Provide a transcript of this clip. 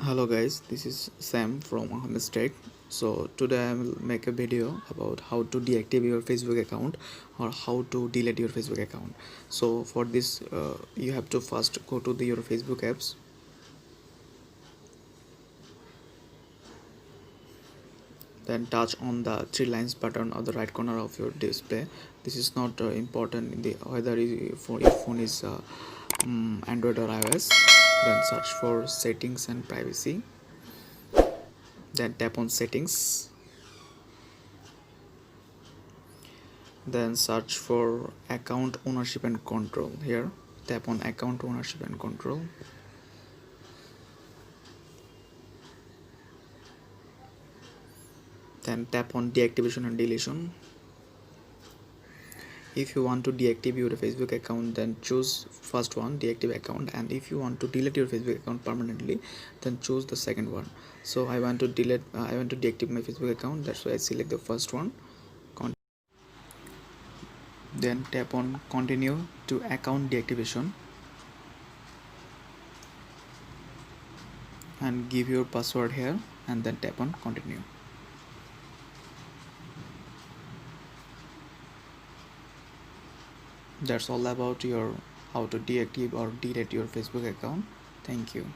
Hello guys, this is Sam from Mistake. So today I will make a video about how to deactivate your Facebook account or how to delete your Facebook account. So for this you have to first go to your Facebook apps, then touch on the three lines button on the right corner of your display. This is not important in the whether your phone is Android or iOS. Then search for settings and privacy, then tap on settings, then search for account ownership and control. Here tap on account ownership and control, then tap on deactivation and deletion. If you want to deactivate your Facebook account, then choose first one, deactivate account, and if you want to delete your Facebook account permanently, then choose the second one. So I want to deactivate my Facebook account, that's why I select the first one. Then tap on continue to account deactivation and give your password here, and then tap on continue. That's all about your how to deactivate or delete your Facebook account. Thank you.